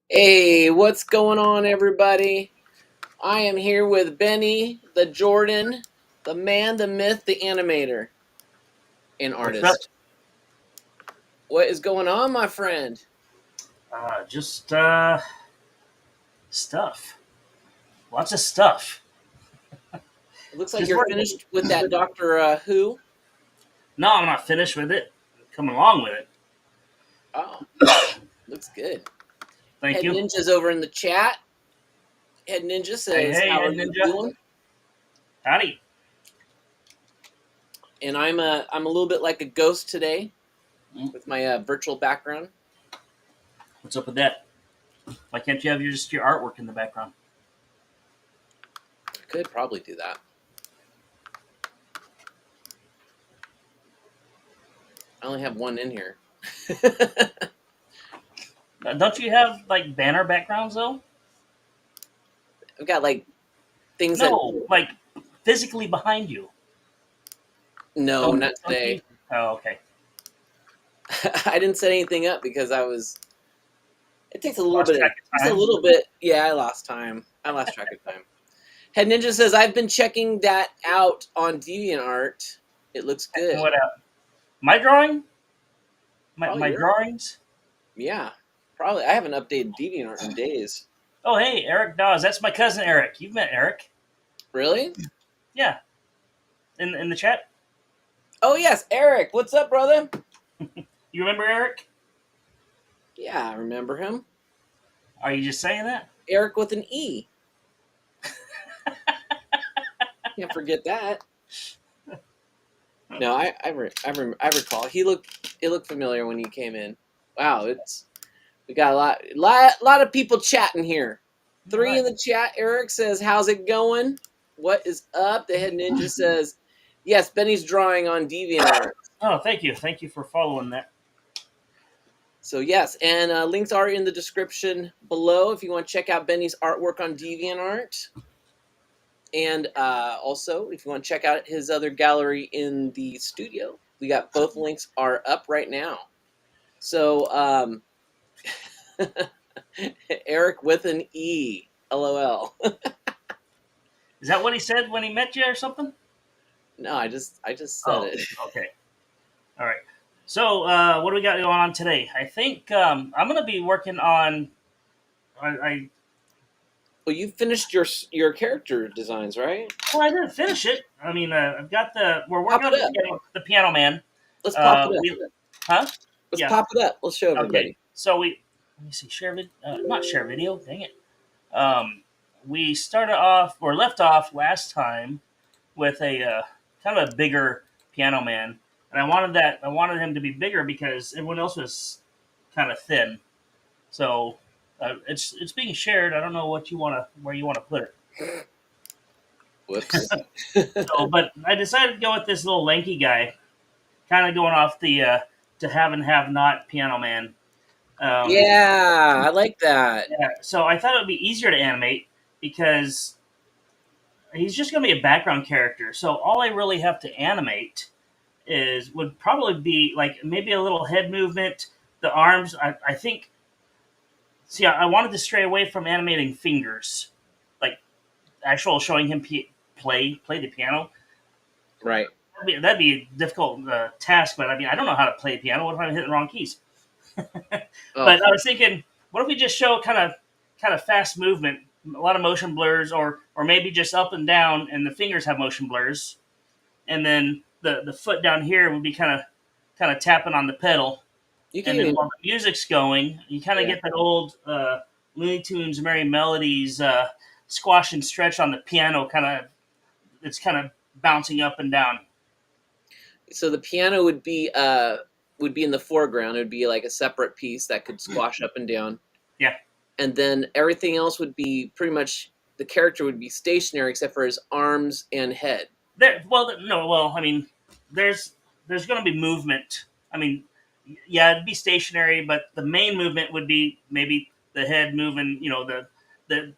Hey, what's going on, everybody? I am here with Benny, the Jordan, the man, the myth, the animator, and What's up? artist. What is going on, my friend? Just stuff. Lots of stuff. It looks like Just you're working. finished with that Doctor Who. No, I'm not finished with it. Coming along with it. Oh, looks good. Thank Head you. Ninja's over in the chat. Head Ninja Hey, says, hey, "How are Head you Ninja. doing?" Howdy. And I'm a little bit like a ghost today Mm, with my virtual background. What's up with that? Why can't you have your artwork in the background? I could probably do that. I only have one in here. Don't you have like banner backgrounds though? I've got like things that No, like physically behind you. no, Don't not don't today. you? Oh, okay. I didn't set anything up because I was. It takes a little Lost bit. track of Just a time. little bit. Yeah, I lost time. I lost track of time. Head Ninja says I've been checking that out on DeviantArt. It looks good. Checking what out? My drawing? My Probably my your. drawings? Yeah, probably. I haven't updated DeviantArt in days. Oh, hey, Eric Dawes. That's my cousin Eric. You've met Eric. Really? Yeah, in the chat. Oh yes, Eric. What's up, brother? You remember Eric? Yeah, I remember him. Are you just saying that? Eric with an E. Can't forget that. No, I recall. It looked familiar when he came in. Wow, we got a lot of people chatting here. All Three right. in the chat. Eric says, "How's it going? What is up?" The Head Ninja says, "Yes, Benny's drawing on DeviantArt." Oh, thank you. Thank you for following that. So yes, and links are in the description below if you want to check out Benny's artwork on DeviantArt, and also if you want to check out his other gallery in the studio. We got both links are up right now. So Eric with an E. LOL. Is that what he said when he met you or something? No, I just said Oh, it. okay. All right. So, what do we got going on today? I think I'm going to be working on. I Well, you finished your character designs, right? well, I didn't finish it. I mean, I've got the. We're Pop working it on up. the Piano Man. Let's pop it up. Huh? Let's Yeah. pop it up. Let's show Okay. everybody. So we let me see. Not share video. Dang it. Um, we started off or left off last time with a kind of a bigger Piano Man, and I wanted him to be bigger because everyone else was kind of thin. So it's being shared. I don't know where you want to put it. Whoops. So, but I decided to go with this little lanky guy, kind of going off the to have and have not Piano Man. Um, Yeah, I like that. yeah, so I thought it would be easier to animate because he's just going to be a background character. So all I really have to animate is would probably be like maybe a little head movement, the arms. I think. See, I wanted to stray away from animating fingers, like actual showing him play the piano. Right. That'd be a difficult task, but I mean, I don't know how to play piano. What if I'm hitting the wrong keys? Oh, But I was thinking, what if we just show kind of fast movement, a lot of motion blurs, or maybe just up and down, and the fingers have motion blurs, and then the foot down here would be kind of tapping on the pedal, you can and then even. while the music's going, you kind of Yeah. get that old Looney Tunes, Merry Melodies, squash and stretch on the piano, it's kind of bouncing up and down. So the piano would be in the foreground. It would be like a separate piece that could squash up and down, Yeah. and then everything else would be pretty much the character would be stationary except for his arms and head. Well, I mean, there's going to be movement. I mean, yeah, it'd be stationary, but the main movement would be maybe the head moving. The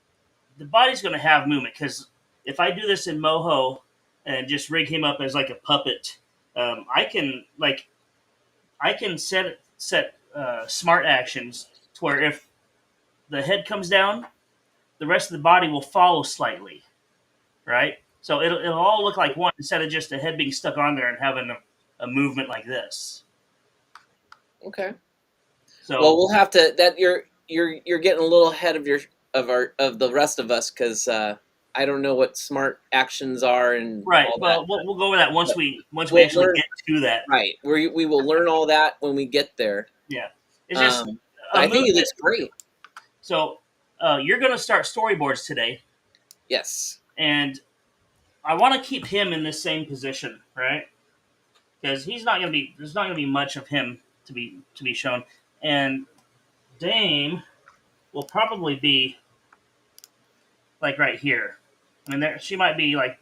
the body's going to have movement because if I do this in Moho and just rig him up as like a puppet, I can set smart actions to where if the head comes down, the rest of the body will follow slightly, right? So it'll all look like one instead of just the head being stuck on there and having a movement like this. Okay. Well, So we'll have to. That you're getting a little ahead of of the rest of us because I don't know what smart actions are and right, all that. well, we'll go over that once But we we'll actually learn. get to that. Right. We will learn all that when we get there. Yeah, it's just But a I think it movement. looks great. So you're going to start storyboards today, Yes. and I want to keep him in this same position, right? Because he's not going to be there's not going to be much of him to be shown, and Dame will probably be like right here. I mean, there she might be like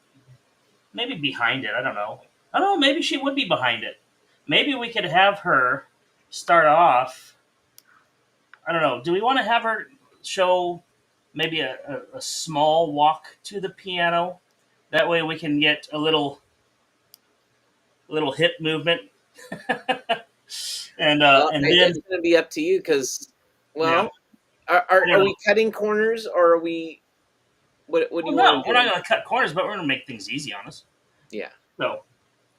maybe behind it. I don't know. I don't know. Maybe she would be behind it. Maybe we could have her start off. I don't know. Do we want to have her show maybe a small walk to the piano? That way we can get a little hip movement, Well, and then it's going to be up to you because, yeah, well, I don't are know. we cutting corners or are we? What do Well, you no, want to we're not do? going to cut corners, but we're going to make things easy on us. Yeah. So,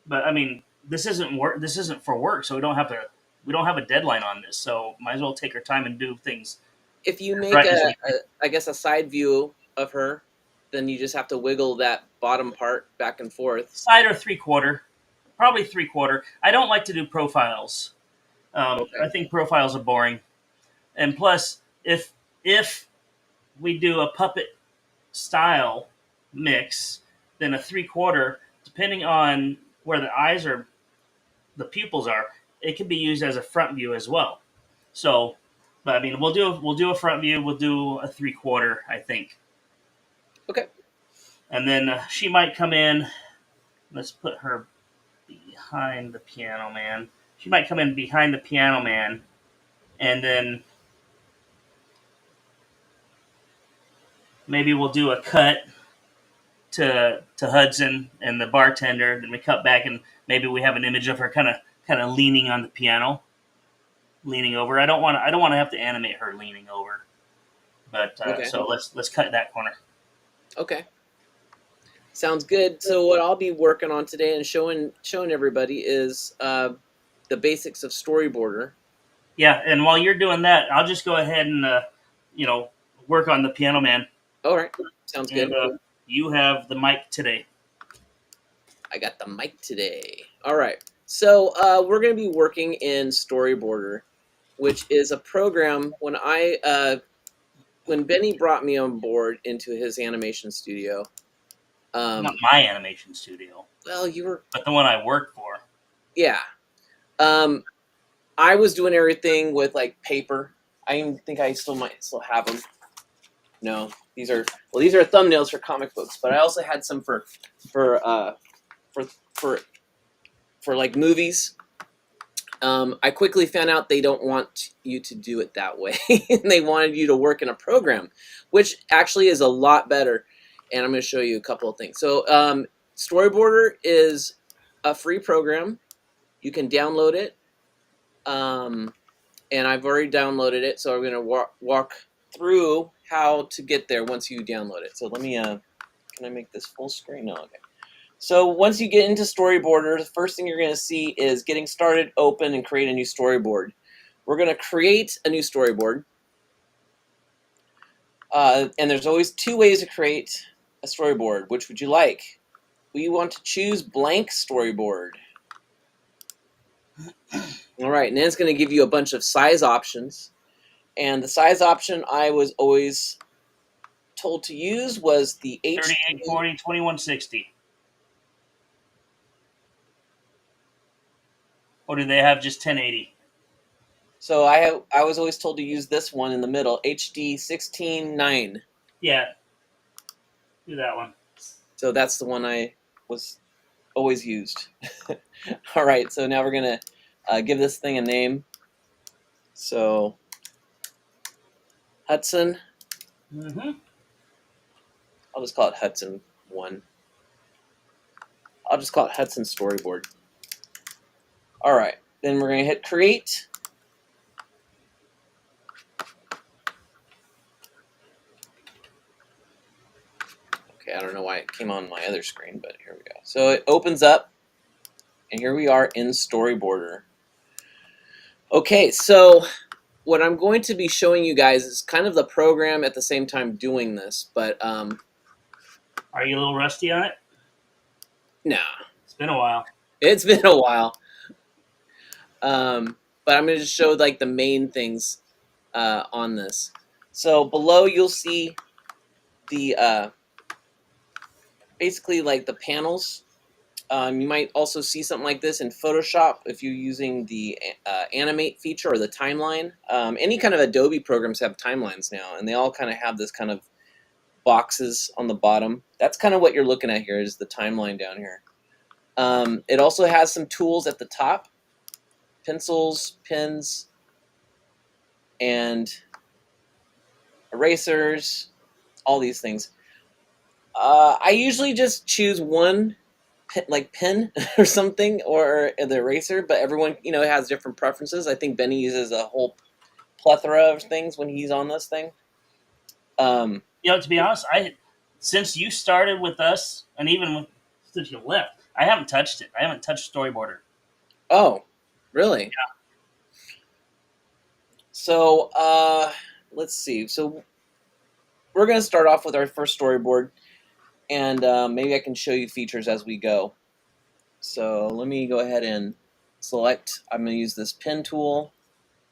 but I mean, this isn't work. This isn't for work, so we don't have to. We don't have a deadline on this, so might as well take our time and do things If you make right as we can. I guess a side view of her, then you just have to wiggle that bottom part back and forth. Side or 3/4, probably 3/4. I don't like to do profiles. I Okay. think profiles are boring, and plus, if we do a puppet style mix, then a 3/4, depending on where the eyes are, the pupils are, it can be used as a front view as well. So, but I mean, we'll do a front view. We'll do a 3/4, I think, Okay. and then she might come in. Let's put her behind the piano man. She might come in behind the piano man, and then maybe we'll do a cut to Hudson and the bartender. Then we cut back, and maybe we have an image of her kind of leaning on the piano, leaning over. I don't want to have to animate her leaning over. But Okay. so let's cut that corner. Okay. Sounds good. So what I'll be working on today and showing everybody is the basics of Storyboarder. Yeah, and while you're doing that, I'll just go ahead and you know work on the piano man. All right. Sounds And good. you have the mic today. I got the mic today. All right. So we're going to be working in Storyboarder, which is a program when Benny brought me on board into his animation studio. Not my animation studio, Well, you were, but the one I work for. yeah. Um, I was doing everything with like paper. I even think I might still have them. No, these are thumbnails for comic books, but I also had some for uh, for for for like movies. I quickly found out they don't want you to do it that way. They wanted you to work in a program, which actually is a lot better. And I'm going to show you a couple of things. So Storyboarder is a free program. You can download it. And I've already downloaded it. So I'm going to walk through how to get there once you download it. So let me, can I make this full screen? No, okay. So once you get into Storyboarder, the first thing you're going to see is getting started, open, and create a new storyboard. We're going to create a new storyboard. And there's always two ways to create a storyboard. Which would you like? We want to choose blank storyboard. All right, and then it's going to give you a bunch of size options. And the size option I was always told to use was the HD. 3840, 2160. Or do they have just 1080? So I was always told to use this one in the middle, HD 16:9. Yeah, do that one. So that's the one I was always used. All right, so now we're going to give this thing a name. So Hudson. Mm-hmm. I'll just call it Hudson 1. I'll just call it Hudson Storyboard. All right, then we're going to hit create. Okay, I don't know why it came on my other screen, but here we go. So it opens up, and here we are in Storyboarder. Okay, so what I'm going to be showing you guys is kind of the program at the same time doing this, but Are you a little rusty on it? nah, It's been a while. it's been a while. But I'm going to just show like the main things on this. So below you'll see the basically like the panels. You might also see something like this in Photoshop if you're using the animate feature or the timeline. Any kind of Adobe programs have timelines now, and they all kind of have this kind of boxes on the bottom. That's kind of what you're looking at here is the timeline down here. It also has some tools at the top, pencils, pens, and erasers, all these things. I usually just choose one like pen or something, or the eraser, but everyone has different preferences. I think Benny uses a whole plethora of things when he's on this thing. To be honest, since you started with us, and even since you left, I haven't touched it. I haven't touched Storyboarder. Oh, really? Yeah. So let's see. So we're going to start off with our first storyboard, and maybe I can show you features as we go. So let me go ahead and select. I'm going to use this pen tool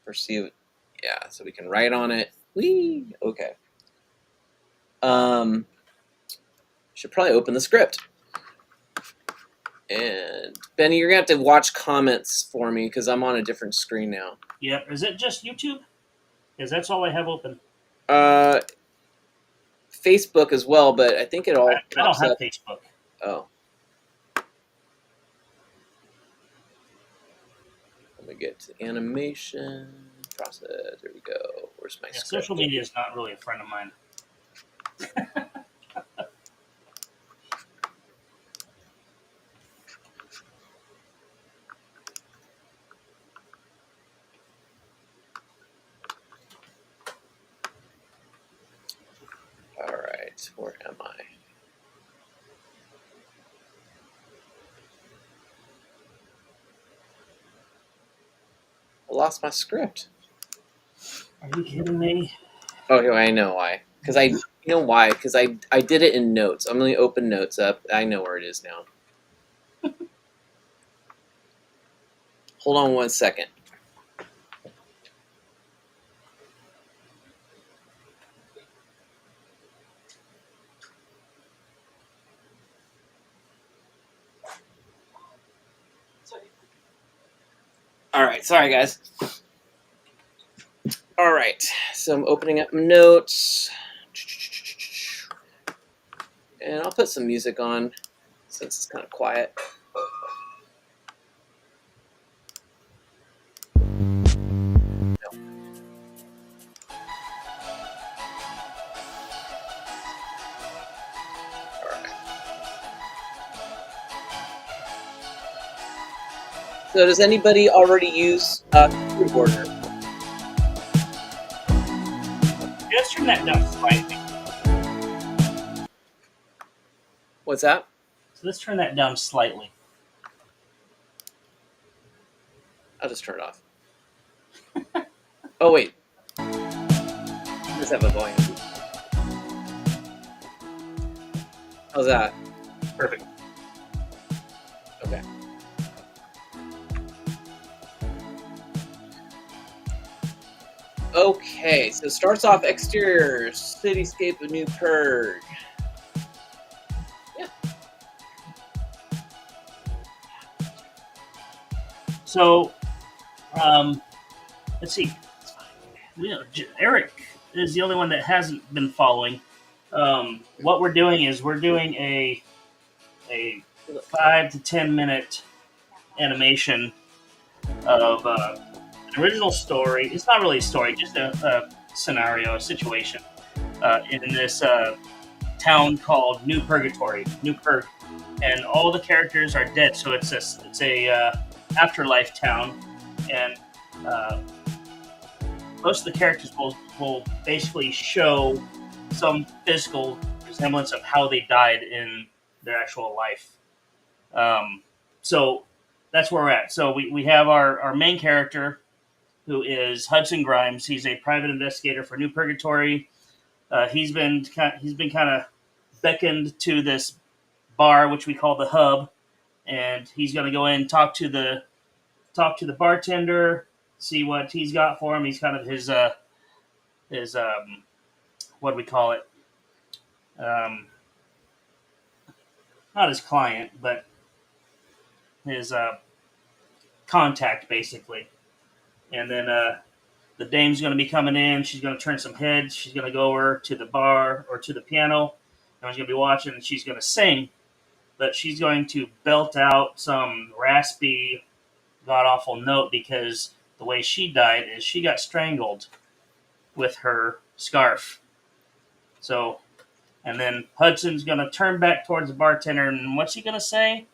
for see. Yeah, so we can write on it. Whee! Okay. Should probably open the script. And Benny, you're gonna have to watch comments for me because I'm on a different screen now. Yep. Is it just YouTube? Because that's all I have open. Facebook as well, but I think it all I don't pops have up. Facebook. Oh. Let me get to animation process. There we go. Where's my script? Social media is not really a friend of mine. All right, where am I? I lost my script. Are you kidding me? Oh, I know why. Because I did it in notes. I'm going to open notes up. I know where it is now. Hold on 1 second. All right, sorry guys. All right, so I'm opening up notes, and I'll put some music on since it's kind of quiet. So does anybody already use Storyboarder? Let's turn that down slightly. What's that? So let's turn that down slightly. I'll just turn it off. Oh wait, let's have a volume. How's that? Perfect. Okay. Okay, so it starts off exterior, cityscape of New Purge. Yeah. So, let's see. Eric is the only one that hasn't been following. What we're doing is we're doing a 5 to 10 minute animation of an original story. It's not really a story, just a scenario, a situation in this town called New Purgatory, New Purg, and all the characters are dead. So it's a afterlife town, and most of the characters will basically show some physical semblance of how they died in their actual life. So that's where we're at. So we have our main character, who is Hudson Grimes. He's a private investigator for New Purgatory. He's been kind of beckoned to this bar, which we call the Hub, and he's going to go in and talk to the bartender, see what he's got for him. He's kind of his what do we call it? Um, Not his client, but his contact, basically. And then the dame's going to be coming in. She's going to turn some heads. She's going to go over to the bar or to the piano. Everyone's going to be watching, and she's going to sing. But she's going to belt out some raspy, god-awful note because the way she died is she got strangled with her scarf. So, and then Hudson's going to turn back towards the bartender, and what's he going to say?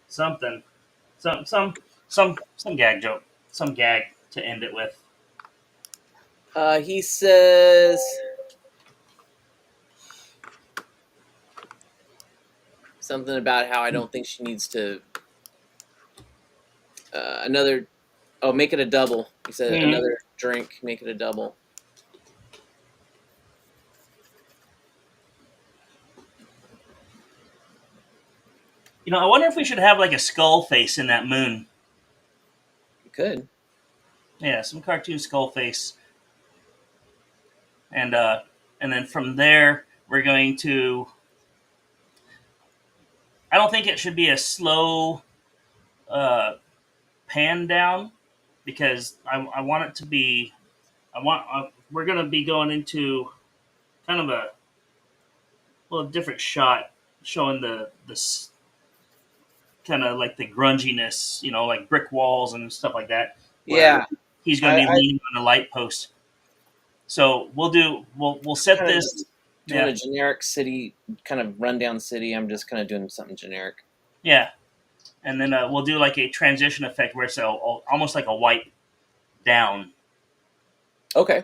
Something. Some gag joke. Some gag to end it with. He says something about how I don't think she needs to another. Oh, make it a double. He said another drink. Make it a double. You know, I wonder if we should have like a skull face in that moon. You could. Yeah, some cartoon skull face. And then from there we're going to. I don't think it should be a slow pan down because I want it to be. We're going to be going into kind of a different shot showing the kind of like the grunginess, you know, like brick walls and stuff like that. Yeah, he's going to be leaning on a light post. So we'll set this. Doing a generic city, kind of rundown city. I'm just kind of doing something generic. Yeah, and then we'll do like a transition effect where it's almost like a wipe down. Okay.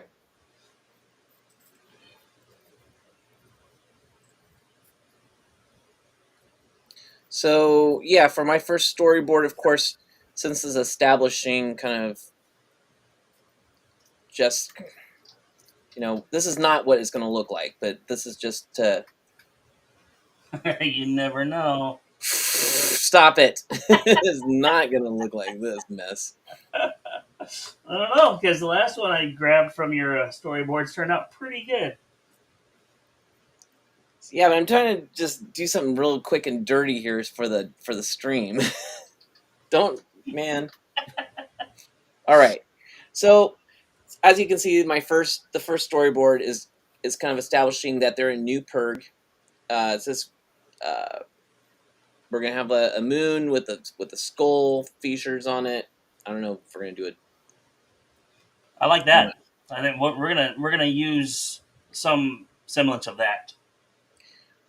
So yeah, for my first storyboard, of course, since this is establishing kind of just, you know, this is not what it's going to look like, but this is just to. You never know. Stop it. It's not going to look like this mess. I don't know, because the last one I grabbed from your storyboards turned out pretty good. Yeah, but I'm trying to just do something real quick and dirty here for the stream. Don't, man. All right. So, as you can see, the first storyboard is kind of establishing that they're in New Purg. It says we're gonna have a moon with a skull features on it. I don't know if we're gonna do it. I like that. I think we're gonna use some semblance of that.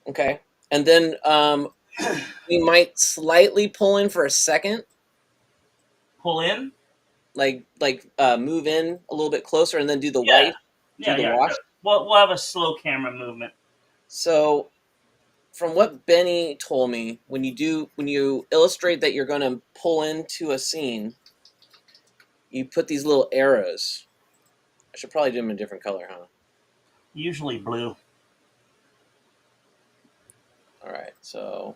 Okay, and then we might slightly pull in for a second. Pull in, like move in a little bit closer, and then do the wipe. Do the wash. We'll have a slow camera movement. So, from what Benny told me, when you illustrate that you're going to pull into a scene, you put these little arrows. I should probably do them in a different color, huh? Usually blue. All right. So,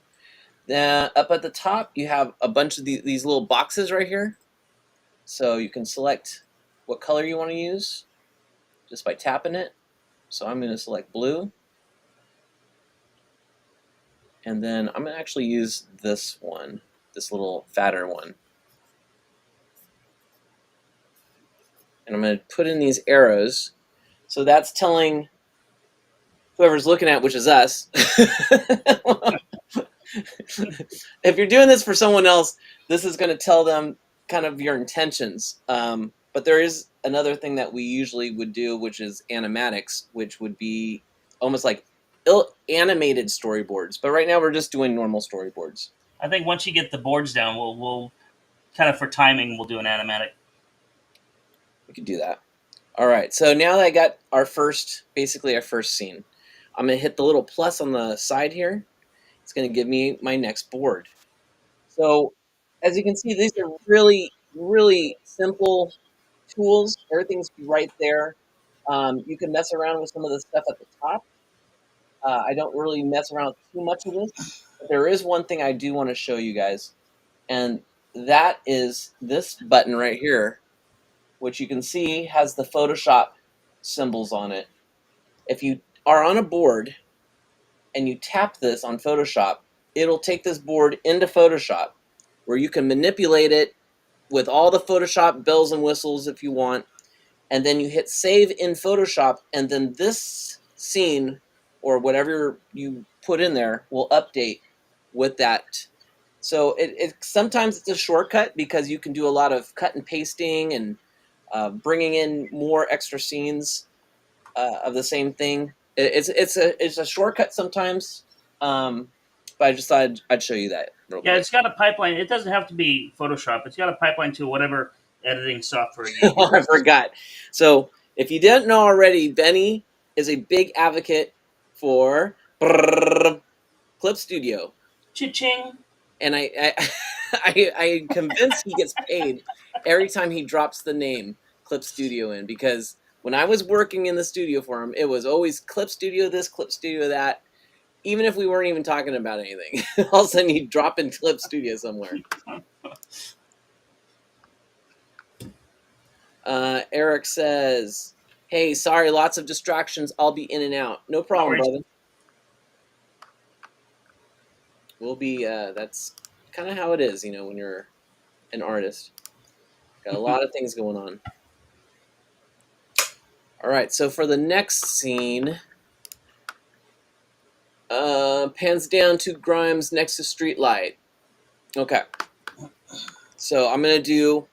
then up at the top, you have a bunch of these little boxes right here. So you can select what color you want to use just by tapping it. So I'm going to select blue. And then I'm going to actually use this one, this little fatter one. And I'm going to put in these arrows. So that's telling whoever's looking at, which is us. If you're doing this for someone else, this is going to tell them kind of your intentions. But there is another thing that we usually would do, which is animatics, which would be almost like animated storyboards. But right now we're just doing normal storyboards. I think once you get the boards down, we'll kind of for timing, we'll do an animatic. We could do that. All right. So now that I got basically our first scene, I'm going to hit the little plus on the side here. It's going to give me my next board. So as you can see, these are really, really simple tools. Everything's right there. You can mess around with some of the stuff at the top. I don't really mess around with too much of this, but there is one thing I do want to show you guys, and that is this button right here, which you can see has the Photoshop symbols on it. If you are on a board and you tap this on Photoshop, it'll take this board into Photoshop, where you can manipulate it with all the Photoshop bells and whistles if you want, and then you hit save in Photoshop, and then this scene or whatever you put in there will update with that. So sometimes it's a shortcut because you can do a lot of cut and pasting and bringing in more extra scenes of the same thing. It's a shortcut sometimes, but I just thought I'd show you that real Yeah, quick. it's got a pipeline. It doesn't have to be Photoshop. It's got a pipeline to whatever editing software you Oh, I use. forgot. So if you didn't know already, Benny is a big advocate for Clip Studio, Cha-ching. and I am convinced he gets paid every time he drops the name Clip Studio in, because when I was working in the studio for him, it was always Clip Studio this, Clip Studio that. Even if we weren't even talking about anything, all of a sudden he'd drop in Clip Studio somewhere. Eric says, "Hey, sorry, lots of distractions. I'll be in and out. No No problem, worries. brother. We'll be. That's kind of how it is, when you're an artist. Got a lot of things going on. All right, so for the next scene, pans down to Grimes next to Streetlight. Okay, so I'm gonna do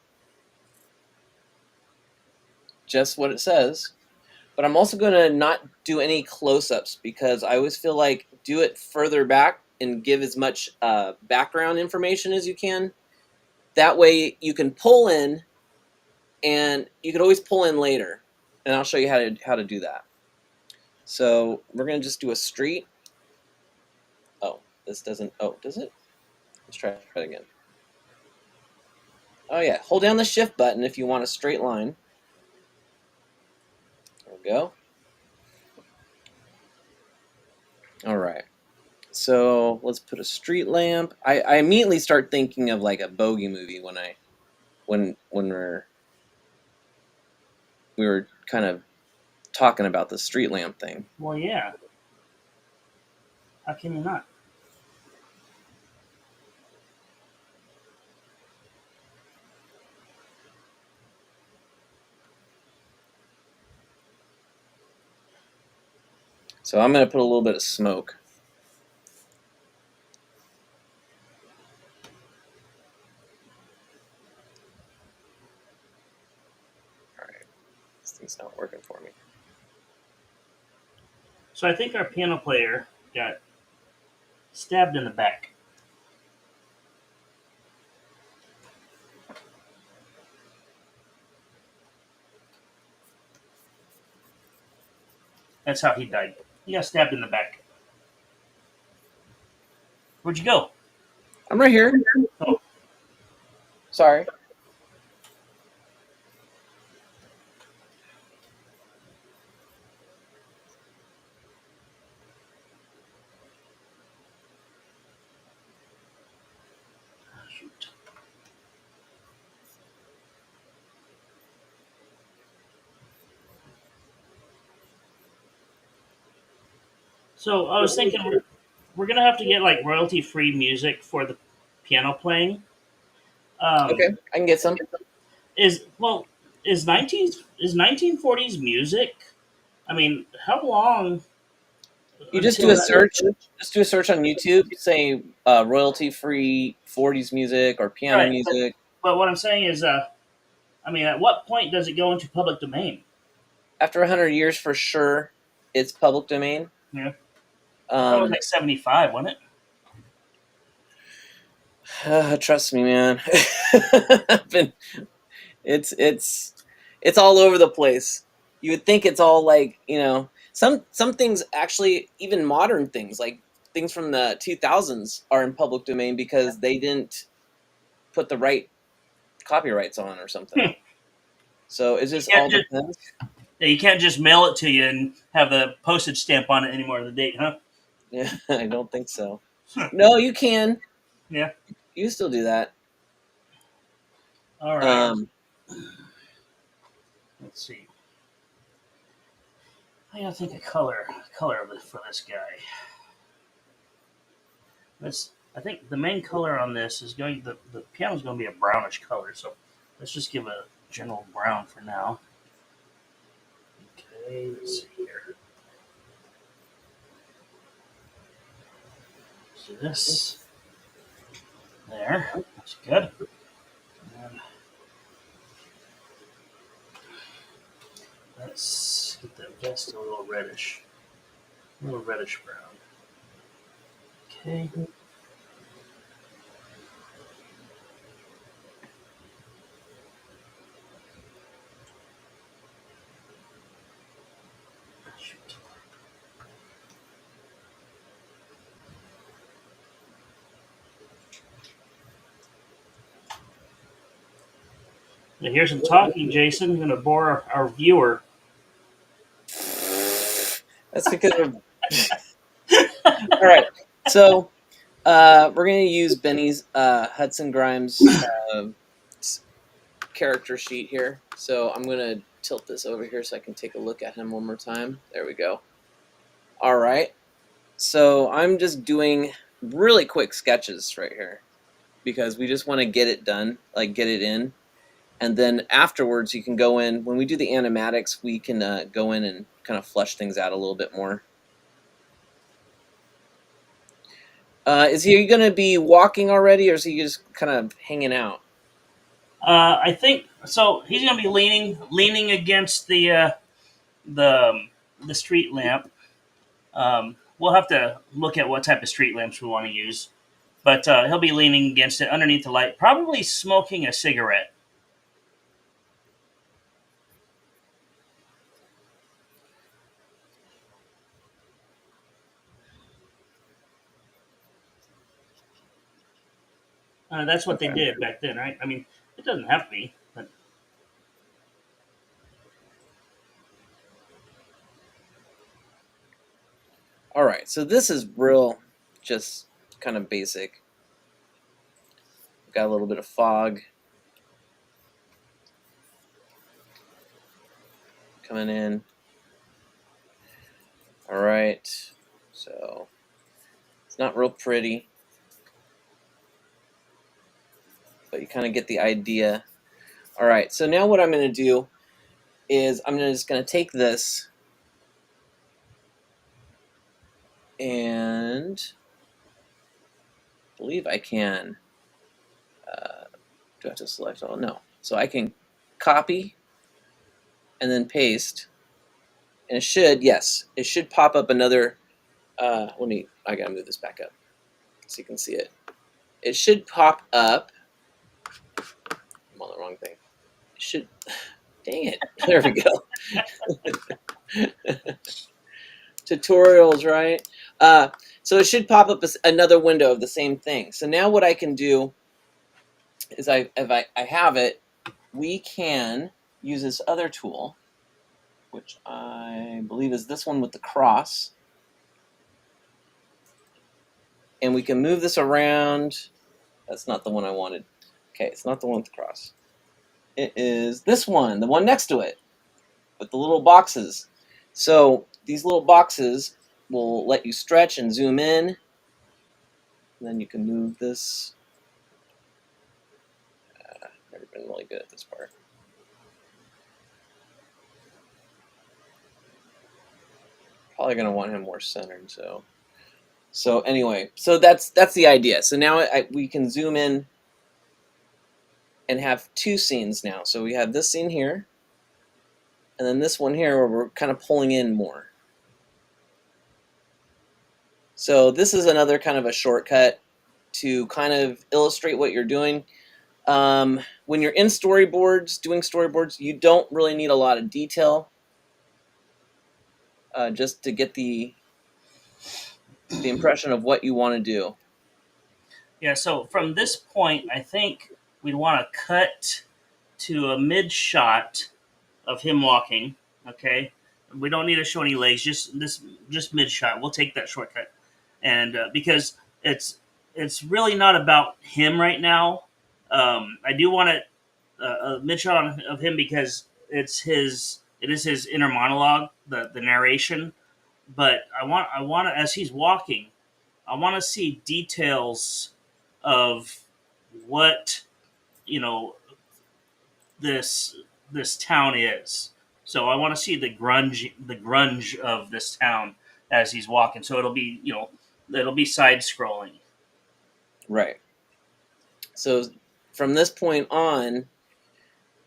just what it says, but I'm also gonna not do any close-ups because I always feel like do it further back and give as much background information as you can. That way you can pull in, and you can always pull in later, and I'll show you how to do that. So we're gonna just do a street. Oh, this doesn't. Oh, does it? Let's try it again. Oh yeah, hold down the shift button if you want a straight line. There we go. All right. So let's put a street lamp. I immediately start thinking of like a bogey movie when we were kind of talking about the street lamp thing. Well, yeah. How can you not? So I'm gonna put a little bit of smoke. All right, this thing's not working for me. So I think our piano player got stabbed in the back. That's how he died. He got stabbed in the back. Where'd you go? I'm right here. Oh, Sorry. shoot. So I was thinking we're gonna have to get like royalty-free music for the piano playing. Okay, I can get some. Is well is 1940s music? I mean, how long You just do until a that? search. Just do a search on YouTube. Say royalty-free '40s music or piano Right, music. but what I'm saying is, I mean, at what point does it go into public domain? After 100 years, for sure, it's public domain. Yeah, that was like 75, wasn't it? Trust me, man. I've been, it's all over the place. You would think it's all like some things actually, even modern things like things from the 2000s, are in public domain because they didn't put the right copyrights on or something. Hmm. So it just all depends. Yeah, you can't just mail it to you and have the postage stamp on it anymore, the date, huh? Yeah, I don't think so. No, you can. Yeah. You still do that. All right. Um, Let's see. I gotta think of color for this guy. I think the main color on this is the piano's going to be a brownish color, so let's just give a general brown for now. Okay, let's see here. So this there, that's good. And let's get the vest a little reddish brown. Okay. Shoot. Now here's some talking, Jason. I'm going to bore our viewer. that's because of. All right. So we're gonna use Benny's Hudson Grimes character sheet here. So I'm gonna tilt this over here so I can take a look at him one more time. There we go. All right. So I'm just doing really quick sketches right here because we just want to get it done, like get it in. And then afterwards, you can go in. When we do the animatics, we can go in and kind of flesh things out a little bit more. Is he going to be walking already, or is he just kind of hanging out? I think so. He's going to be leaning against the street lamp. We'll have to look at what type of street lamps we want to use, but he'll be leaning against it underneath the light, probably smoking a cigarette. That's what they did back then, right? I mean, it doesn't have to be, but All right, so this is real, just kind of basic. Got a little bit of fog coming in. All right, so it's not real pretty, but you kind of get the idea. All right, so now what I'm going to do is I'm just going to take this and I believe I can. Do I have to select all? No. So I can copy and then paste, and it should, yes, it should pop up another. I gotta move this back up so you can see it. It should pop up. I'm on the wrong thing. It should. Dang it! There we go. Tutorials, right? So it should pop up as another window of the same thing. So now what I can do is if I have it, we can use this other tool, which I believe is this one with the cross. And we can move this around. That's not the one I wanted. Okay, it's not the one with the cross. It is this one, the one next to it, with the little boxes. So these little boxes will let you stretch and zoom in. And then you can move this. Never been really good at this part. Probably gonna want him more centered. So anyway, so that's the idea. So now we can zoom in and have two scenes now. So we have this scene here, and then this one here where we're kind of pulling in more. So this is another kind of a shortcut to kind of illustrate what you're doing. When you're in storyboards, doing storyboards, you don't really need a lot of detail. just to get the impression of what you want to do. Yeah, so from this point, I think we'd want to cut to a mid shot of him walking. Okay, we don't need to show any legs, just mid shot. We'll take that shortcut, and because it's really not about him right now. I do want a mid shot of him because it is his inner monologue, the narration. But I want to, as he's walking, I want to see details of what you know this this town is. So I want to see the grunge of this town as he's walking. So it'll be side scrolling. Right. So from this point on,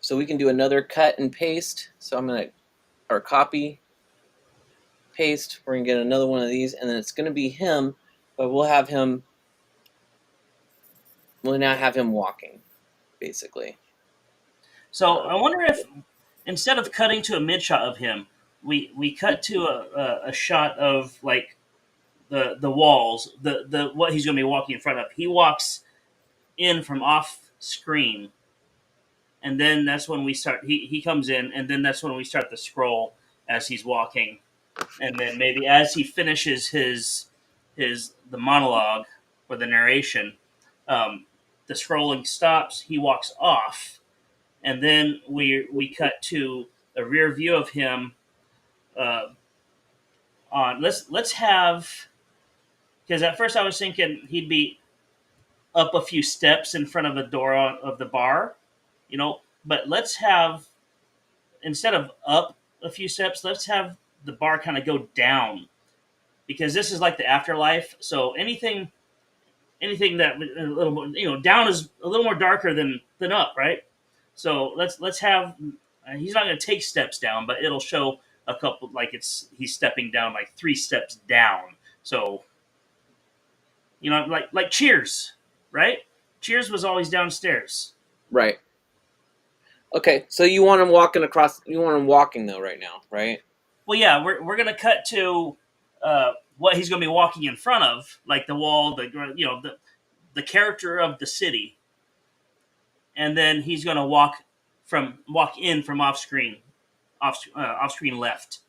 so we can do another cut and paste. So I'm gonna or copy, paste. We're gonna get another one of these, and then it's gonna be him, but we'll now have him walking, basically. So I wonder if instead of cutting to a mid shot of him, we cut to a shot of like the walls, the what he's going to be walking in front of. He walks in from off screen, and then that's when we start. He comes in, and then that's when we start the scroll as he's walking, and then maybe as he finishes the monologue or the narration, the scrolling stops. He walks off, and then we cut to a rear view of him. On let's have because at first I was thinking he'd be up a few steps in front of a door of the bar, But let's have instead of up a few steps, let's have the bar kind of go down because this is like the afterlife. So anything that a little more, down is a little more darker than up, right? So let's have he's not going to take steps down, but it'll show a couple like he's stepping down like 3 steps down. So like Cheers, right? Cheers was always downstairs. Right. Okay, so you want him walking across. You want him walking though, right now, right? Well, yeah, we're going to cut to what he's going to be walking in front of, like the wall, the character of the city, and then he's going to walk in from off screen left.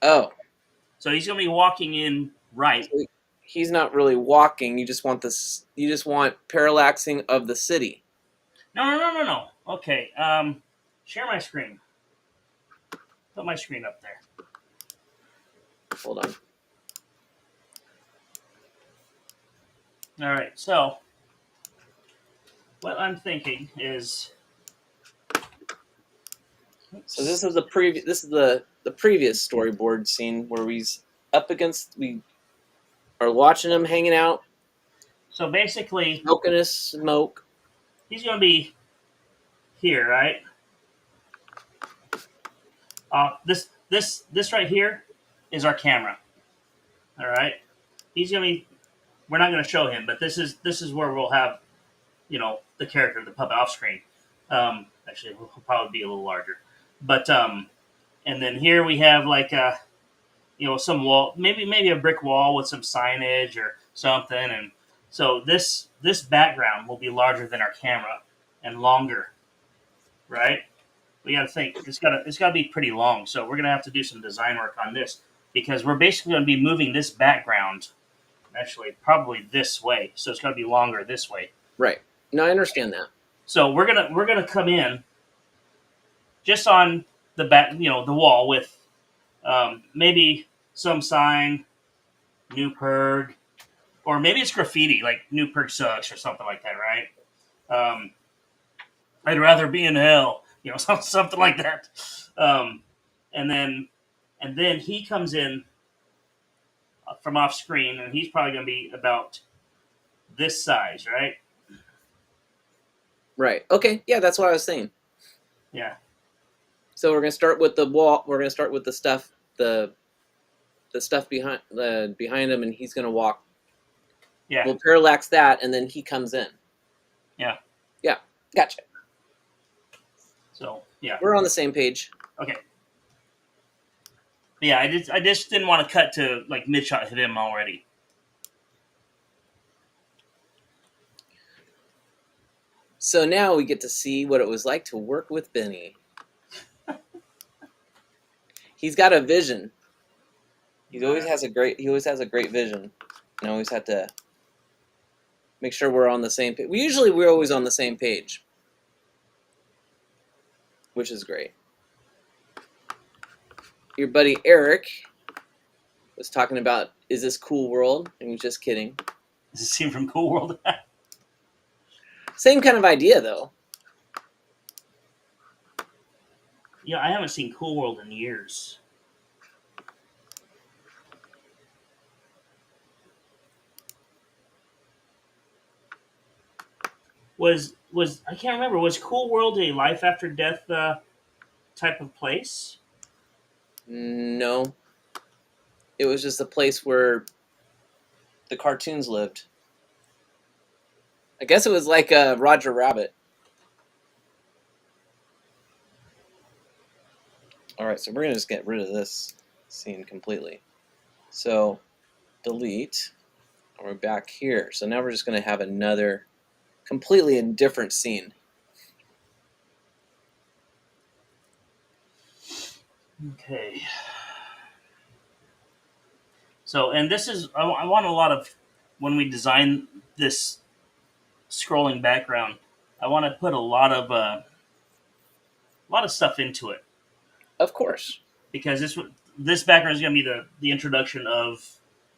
Oh, So he's going to be walking in right. so he's not really walking. You just want this. You just want parallaxing of the city. No. Okay. Share my screen. Put my screen up there. Hold on. All right. So what I'm thinking is. So this is the previous. This is the previous storyboard scene where he's up against. We are watching him hanging out, So basically, smoking his smoke. he's going to be here, right? This right here is our camera. All right. He's going to be. We're not going to show him, but this is where we'll have, the character, the puppet off screen. Actually, will probably be a little larger, but and then here we have like some wall, maybe a brick wall with some signage or something, and so this background will be larger than our camera and longer, right? We got to think it's got to be pretty long, so we're gonna have to do some design work on this because we're basically going to be moving this background, actually probably this way, so it's got to be longer this way. Right. No, I understand that. So we're gonna come in just on the back, the wall with maybe some sign, New Perg, or maybe it's graffiti like New Perg sucks or something like that, right? I'd rather be in hell, something like that. And then he comes in from off screen, and he's probably going to be about this size, right? Right. Okay. Yeah, that's what I was saying. Yeah. So we're gonna start with the wall. We're gonna start with the stuff, the stuff behind him, and he's gonna walk. Yeah. We'll parallax that, and then he comes in. Yeah. Yeah. Gotcha. So yeah. We're on the same page. Okay. Yeah, I just didn't want to cut to like mid shot of him already. So now we get to see what it was like to work with Benny. He's got a vision. He always has a great vision. And I always have to make sure we're on the same page. We're always on the same page, which is great. Your buddy Eric was talking about, is this Cool World? And he was just kidding. Does it seem from Cool World? Same kind of idea, though. Yeah, I haven't seen Cool World in years. Was I can't remember. Was Cool World a life after death type of place? No. It was just a place where the cartoons lived. I guess it was like Roger Rabbit. All right, so we're going to just get rid of this scene completely. So, delete. And we're back here. So now we're just going to have another completely indifferent scene. Okay. So, and this is, I want a lot of, when we design this scrolling background, I want to put a lot of stuff into it. Of course. Because this background is going to be the introduction of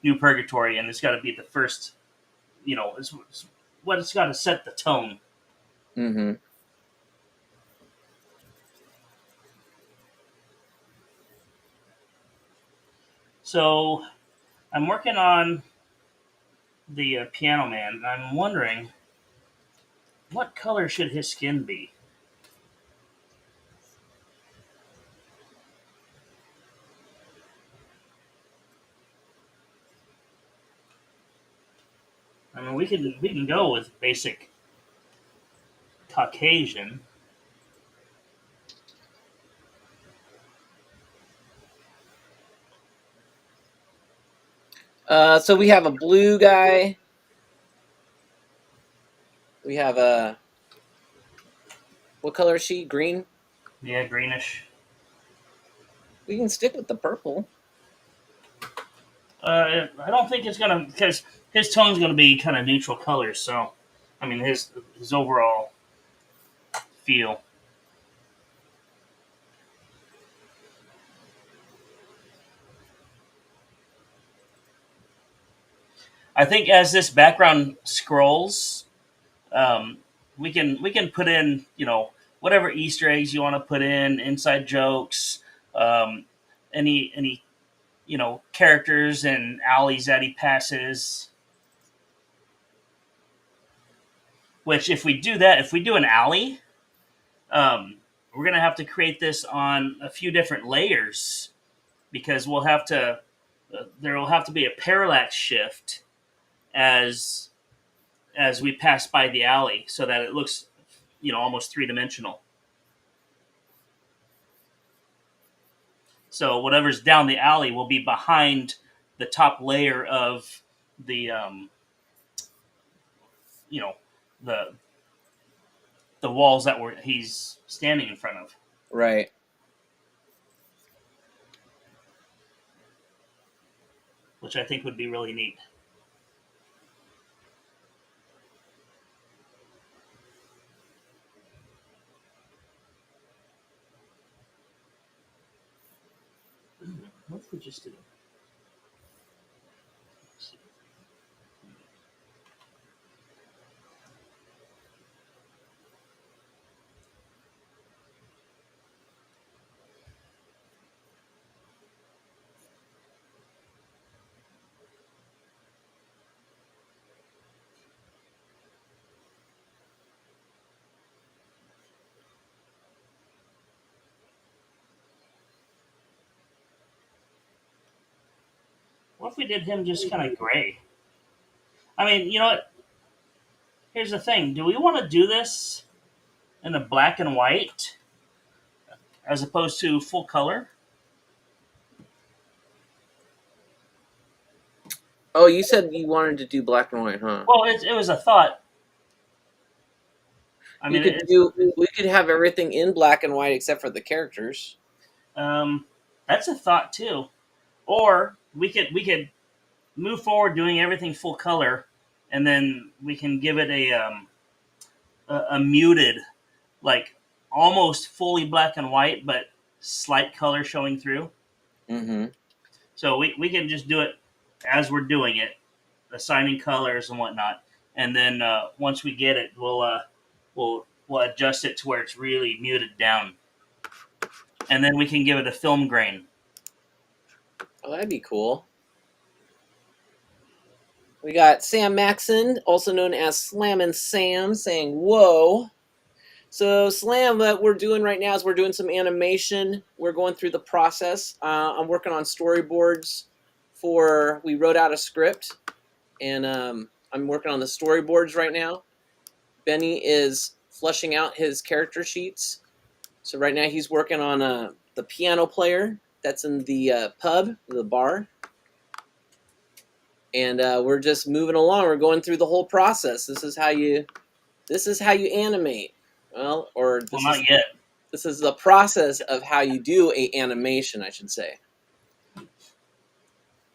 New Purgatory, and it's got to be the first, it's what it's got to set the tone. Mm-hmm. So, I'm working on the Piano Man, and I'm wondering, what color should his skin be? I mean, we can go with basic Caucasian. So we have a blue guy. We have a... What color is she? Green? Yeah, greenish. We can stick with the purple. I don't think it's gonna, because his tone's gonna be kind of neutral colors. So, I mean, his overall feel. I think as this background scrolls, um, we can put in whatever Easter eggs you want to put in, inside jokes, um, any characters and alleys that he passes. Which, if we do that, if we do an alley, we're gonna have to create this on a few different layers because we'll have to. There will have to be a parallax shift as we pass by the alley, so that it looks, almost three-dimensional. So whatever's down the alley will be behind the top layer of the, the walls that he's standing in front of. Right. Which I think would be really neat. What if we just did it? What if we did him just kind of gray? I mean, you know what? Here's the thing. Do we want to do this in a black and white as opposed to full color? Oh, you said you wanted to do black and white, huh? Well, it was a thought. I You mean, could do. We could have everything in black and white except for the characters. um, that's a thought too. Or we could move forward doing everything full color, and then we can give it a muted, like almost fully black and white, but slight color showing through. Mm-hmm. So we can just do it as we're doing it, assigning colors and whatnot, and then once we get it, we'll adjust it to where it's really muted down, and then we can give it a film grain. Oh, that'd be cool. We got Sam Maxon, also known as Slammin' Sam, saying "Whoa." So Slam, what we're doing right now is we're doing some animation. We're going through the process. I'm working on storyboards for. We wrote out a script, and I'm working on the storyboards right now. Benny is fleshing out his character sheets. So right now he's working on the piano player that's in the pub, the bar, and we're just moving along. We're going through the whole process. This is how you animate. Well, or Well, not yet. this is the process of how you do a animation, I should say.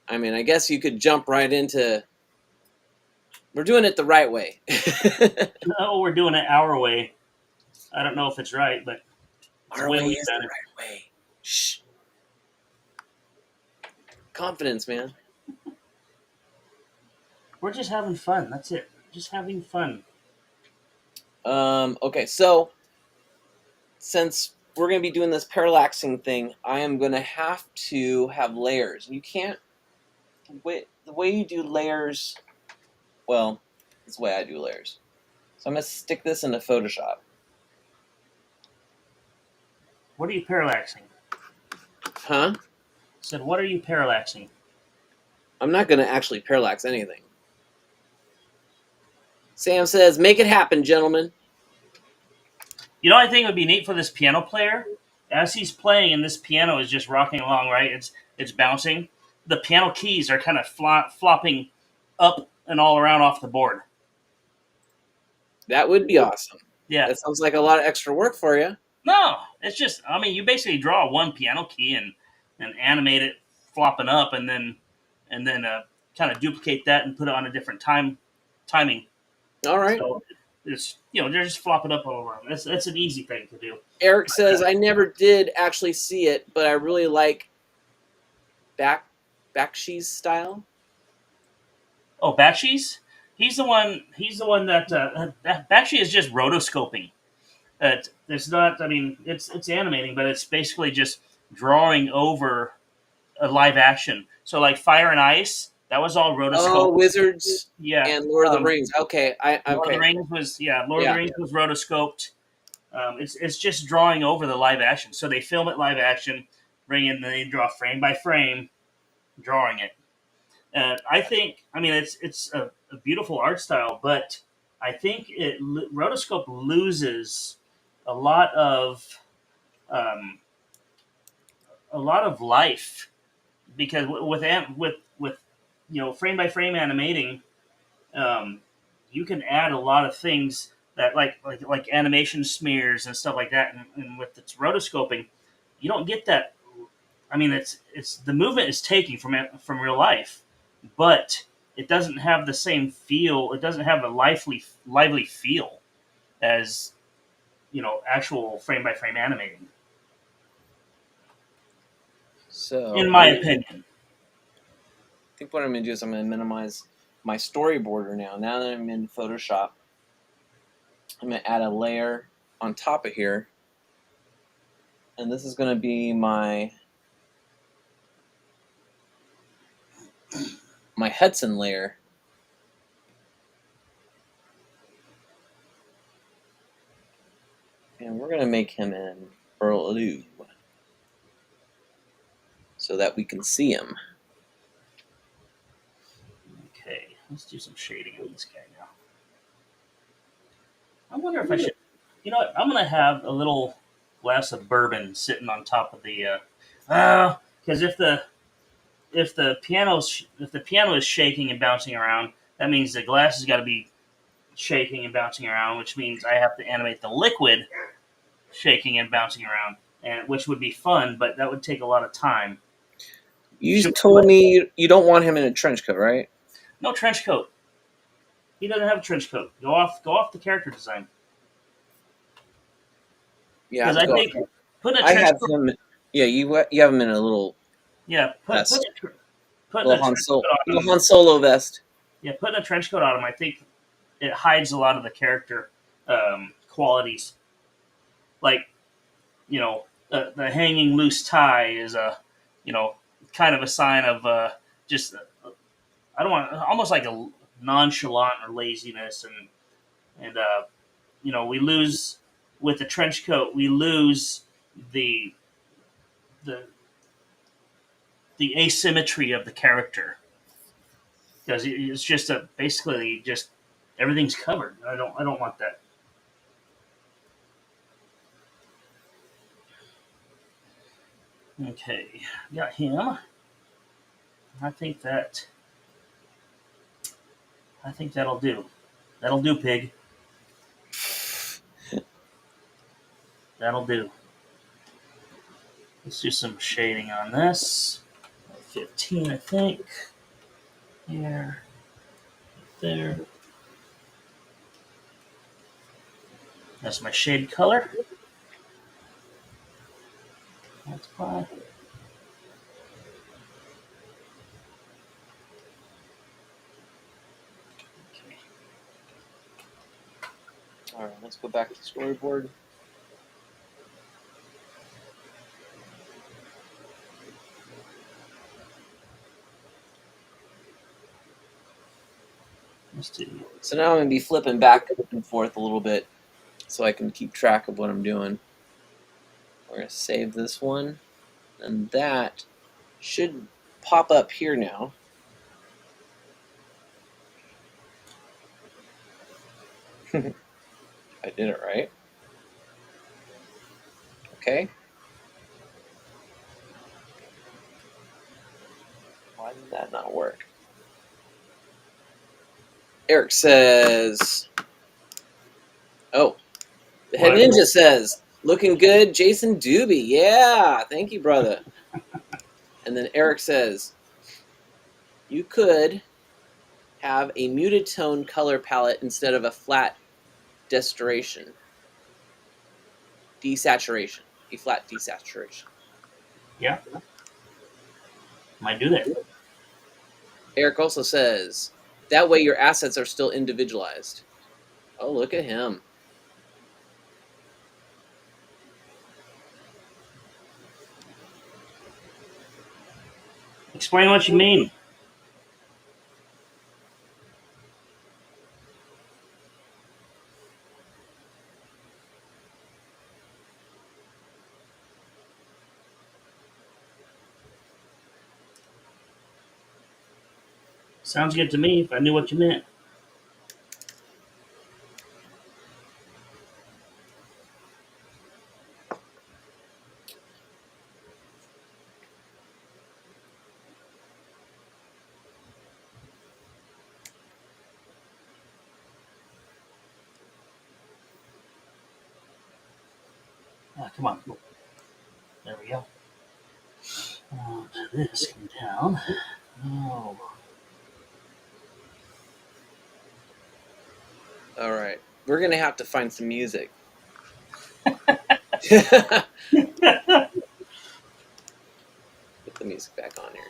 I mean, I guess you could jump right into. We're doing it the right way. No, we're doing it our way. I don't know if it's right, but it's the Our way way we've is done the it. right way. Shh. Confidence, man. We're just having fun. That's it. Just having fun. Okay, so since we're going to be doing this parallaxing thing, I am going to have to have layers. You can't. The way you do layers. Well, it's the way I do layers. So I'm going to stick this into Photoshop. What are you parallaxing? Huh? Said, what are you parallaxing? I'm not going to actually parallax anything. Sam says, make it happen, gentlemen. You know, I think would be neat for this piano player. As he's playing, and this piano is just rocking along, right? It's bouncing. The piano keys are kind of flopping up and all around off the board. That would be awesome. Yeah. That sounds like a lot of extra work for you. No, it's just. I mean, you basically draw one piano key and animate it flopping up, and then kind of duplicate that and put it on a different timing. All right. So it's they're just flopping up all around. That's an easy thing to do. Eric says, I never did actually see it, but I really like Bakshi's style. Oh, Bakshi's? He's the one. He's the one that Bakshi is just rotoscoping. It's not. I mean, it's animating, but it's basically just drawing over a live action. So like Fire and Ice, that was all rotoscope. Oh, Wizards Yeah, and Lord of the Rings. Okay, Lord of the Rings was Lord of the Rings was rotoscoped. It's just drawing over the live action. So they film it live action, bring in, then they draw frame by frame, drawing it. I think, I mean, it's a beautiful art style, but I think rotoscope loses a lot of um, life because with frame by frame animating, you can add a lot of things that like animation smears and stuff like that, and with its rotoscoping, you don't get that. I mean, it's the movement is taking from real life, but it doesn't have the same feel. It doesn't have a lively feel as actual frame by frame animating. So, In my opinion, I think what I'm going to do is I'm going to minimize my storyboarder now. Now that I'm in Photoshop, I'm going to add a layer on top of here. And this is going to be my Hudson layer. And we're going to make him in blue so that we can see him. okay, let's do some shading on this guy now. I wonder if I should. You know what? I'm gonna have a little glass of bourbon sitting on top of the. Because if the piano is shaking and bouncing around, that means the glass has got to be shaking and bouncing around, which means I have to animate the liquid shaking and bouncing around, and which would be fun, but that would take a lot of time. You told me you don't want him in a trench coat, right? No trench coat. He doesn't have a trench coat. Go off the character design. Yeah, Because I think putting a I trench have coat. him. Yeah, you have him in a little Yeah, putting little a trench coat on him. Han Solo vest. Yeah, putting a trench coat on him. I think it hides a lot of the character qualities. Like, the hanging loose tie is kind of a sign of just I don't want almost like a nonchalant or laziness, and we lose with the trench coat. We lose the the the asymmetry of the character because it's just basically just everything's covered. I don't want that. Okay, got him. I think that that'll do. That'll do, pig. That'll do. Let's do some shading on this. 15, I think. Here, there. That's my shade color. That's fine. Okay. All right, let's go back to storyboard. So now I'm going to be flipping back and forth a little bit so I can keep track of what I'm doing. We're going to save this one, and that should pop up here now. I did it right. Okay. Why did that not work? Eric says, oh, the head ninja says, looking good, Jason Dube. Yeah, thank you, brother. And then Eric says, you could have a muted tone color palette instead of a flat desaturation. Desaturation. A flat desaturation. Yeah. Might do that. Eric also says, that way your assets are still individualized. Oh, look at him. Explain what you mean. Sounds good to me if I knew what you meant. Come on. There we go. This come down. Oh. All right. We're going to have to find some music. Put the music back on here.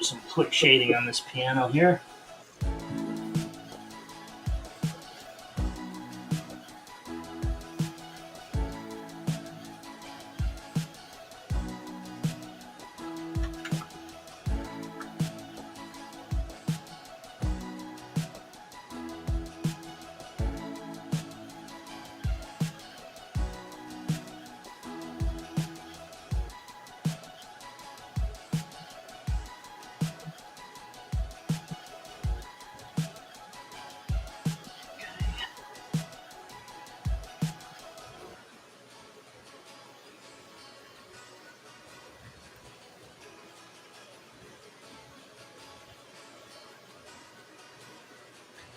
Some quick shading on this piano here.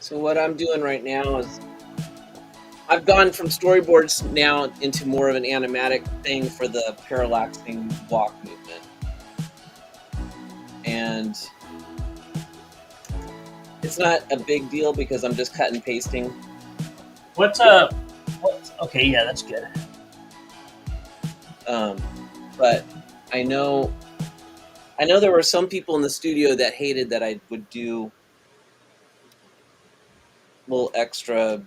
So what I'm doing right now is I've gone from storyboards now into more of an animatic thing for the parallaxing walk movement. And it's not a big deal because I'm just cut and pasting. What's okay, yeah, that's good. But I know there were some people in the studio that hated that I would do a little extra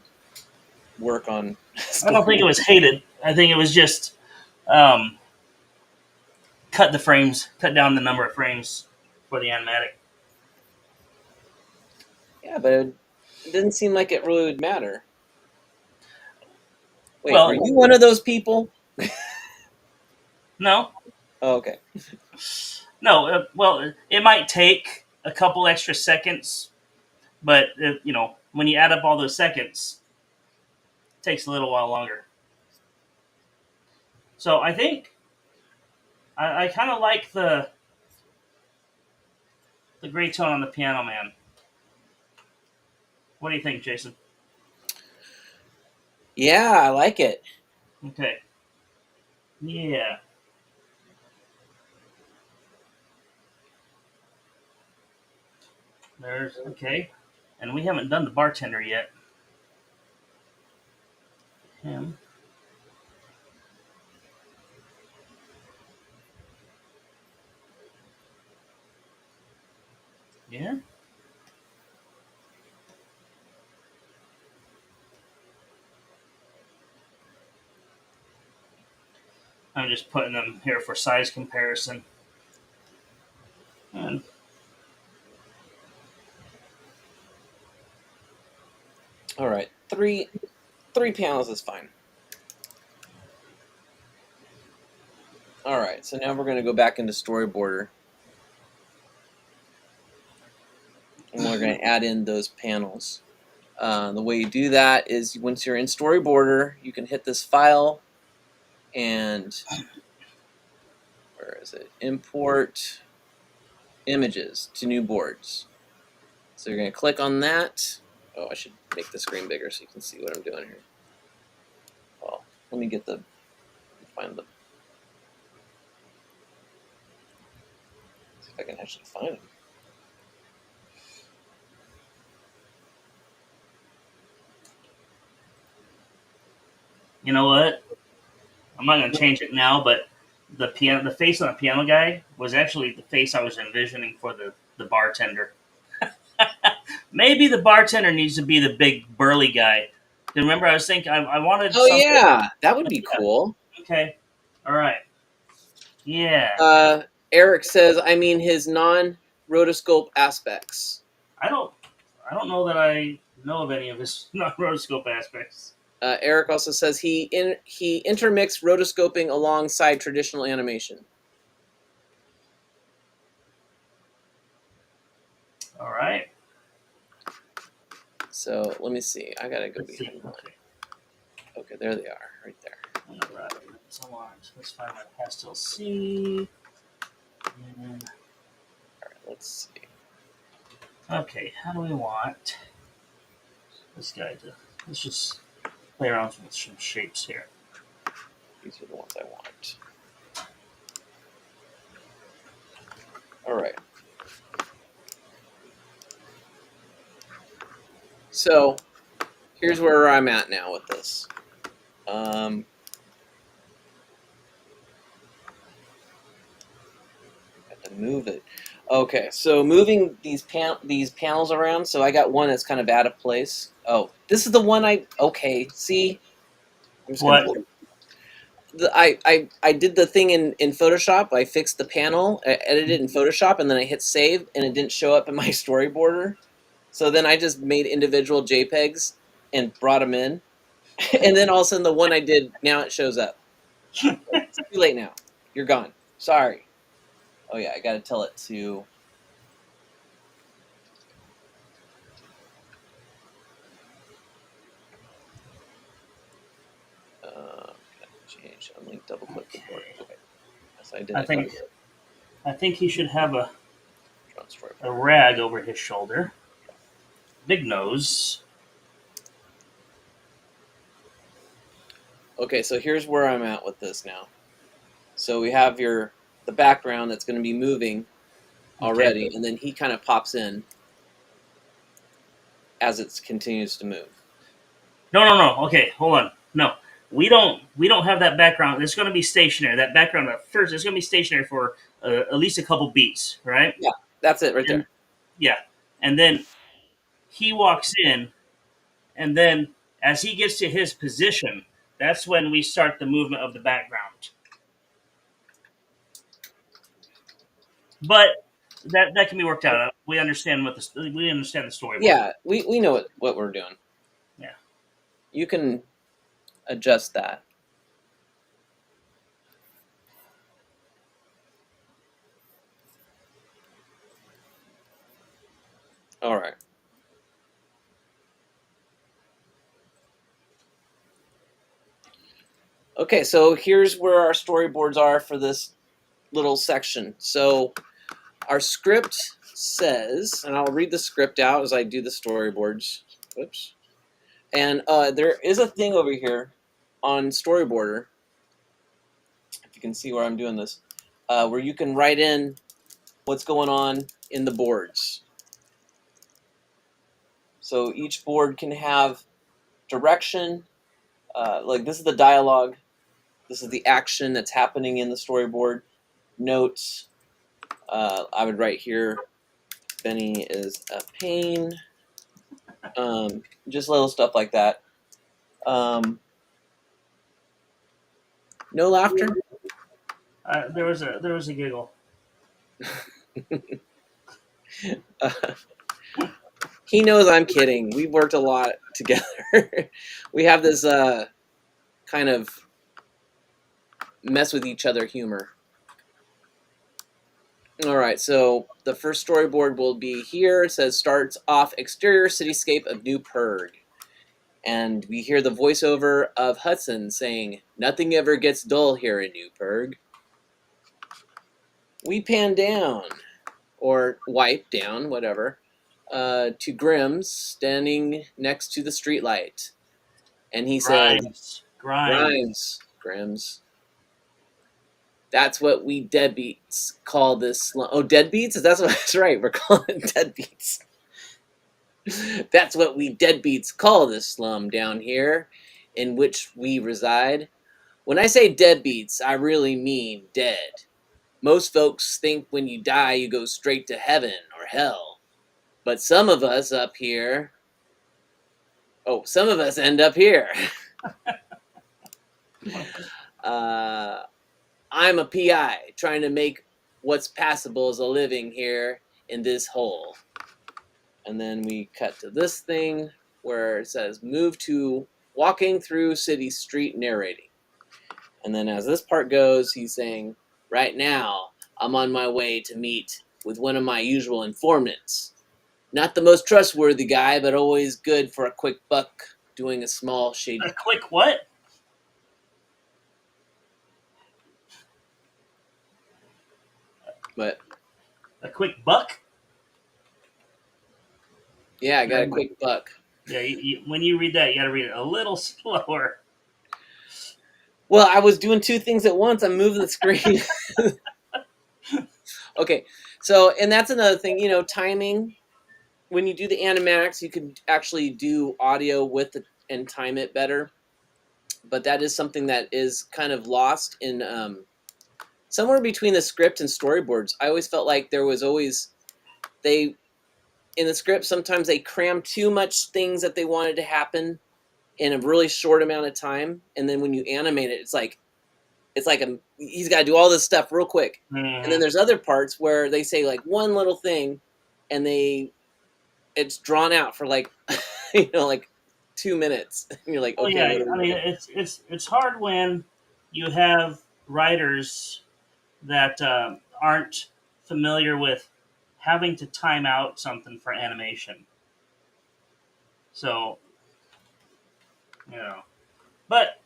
work on I don't think it was storyboards. hated. I think it was just um, cut down the number of frames for the animatic. Yeah, but it didn't seem like it really would matter. Wait, are Well, you one of those people? no, Oh, okay. no. Well, it might take a couple extra seconds, but when you add up all those seconds, it takes a little while longer. So I think I kind of like the gray tone on the Piano Man. What do you think, Jason? Yeah, I like it. Okay. Yeah. There's okay. And we haven't done the bartender yet. Him. Yeah. I'm just putting them here for size comparison. And All right, three panels is fine. All right, so now we're going to go back into Storyboarder. And we're going to add in those panels. The way you do that is once you're in Storyboarder, you can hit this file and where is it? Import images to new boards. So you're going to click on that. Oh, I should make the screen bigger so you can see what I'm doing here. Well, let me find them. See if I can actually find them. you know what? I'm not going to change it now, but the face on the piano guy was actually the face I was envisioning for the bartender. Maybe the bartender needs to be the big burly guy. Remember, I was thinking I wanted Oh something. yeah, that would be Yeah. cool. Okay. All right. Yeah. Eric says, I mean his non-rotoscope aspects. I don't. I don't know that I know of any of his non-rotoscope aspects. Eric also says he intermixed rotoscoping alongside traditional animation. All right. So let me see. I gotta go Let's see. behind mine. Okay, there they are, right there. All right. So let's find my pastel C. And, All right, let's see. okay. How do we want this guy to? Let's just play around with some shapes here. These are the ones I want. All right. So here's where I'm at now with this. Have to move it. Okay, so moving these panels around. So I got one that's kind of out of place. Oh, this is the one I. Okay, see, I'm just gonna What? pull. I did the thing in Photoshop. I fixed the panel, I edited it in Photoshop, and then I hit save, and it didn't show up in my storyboarder. So then I just made individual JPEGs and brought them in, and then all of a sudden the one I did now it shows up. It's too late now. You're gone. Sorry. Oh yeah, I got to tell it to. Change. I'm going to double click the board. Okay. Yes, I did. I think he should have Transfer. a rag over his shoulder. big nose. Okay, so here's where I'm at with this now. So we have the background that's going to be moving already, and then he kind of pops in as it continues to move. No. Okay, hold on. No, we don't have that background. It's going to be stationary. That background at first, it's going to be stationary for at least a couple beats, right? Yeah, that's it right And there. yeah, and then he walks in, and then as he gets to his position, that's when we start the movement of the background. But that can be worked out. We understand we understand the storyboard. Yeah, we know what we're doing. Yeah. You can adjust that. All right. Okay, so here's where our storyboards are for this little section. So our script says, and I'll read the script out as I do the storyboards. Oops. And there is a thing over here on Storyboarder, if you can see where I'm doing this, where you can write in what's going on in the boards. So each board can have direction, like this is the dialogue, this is the action that's happening in the storyboard, notes. I would write here, Benny is a pain, just little stuff like that. No laughter? There was a giggle. He knows I'm kidding. We've worked a lot together. We have this kind of mess with each other humor. All right, so the first storyboard will be here. It says starts off exterior cityscape of New Purg. And we hear the voiceover of Hudson saying, "Nothing ever gets dull here in New Purg." We pan down, or wipe down, whatever, to Grimm's standing next to the streetlight. And he says, Grimes. Grimm's. That's what we deadbeats call this slum. Oh, deadbeats? That's right. We're calling it deadbeats. That's what we deadbeats call this slum down here in which we reside. When I say deadbeats, I really mean dead. Most folks think when you die, you go straight to heaven or hell. But some of us up here, some of us end up here. I'm a PI trying to make what's passable as a living here in this hole. And then we cut to this thing where it says move to walking through city street narrating. And then as this part goes, he's saying, right now, I'm on my way to meet with one of my usual informants. Not the most trustworthy guy, but always good for a quick buck doing a small shady. A quick what? But A quick buck? yeah, I got a quick buck. Yeah, when you read that, you got to read it a little slower. Well, I was doing two things at once. I'm moving the screen. Okay, so, and that's another thing, timing. When you do the animatics, you can actually do audio with it and time it better. But that is something that is kind of lost in somewhere between the script and storyboards. I always felt like there was always, in the script, sometimes they cram too much things that they wanted to happen in a really short amount of time. And then when you animate it, it's like he's got to do all this stuff real quick. Mm-hmm. And then there's other parts where they say like one little thing and it's drawn out for like, like 2 minutes. And you're like, okay. I mean, it's hard when you have writers that aren't familiar with having to time out something for animation. So, but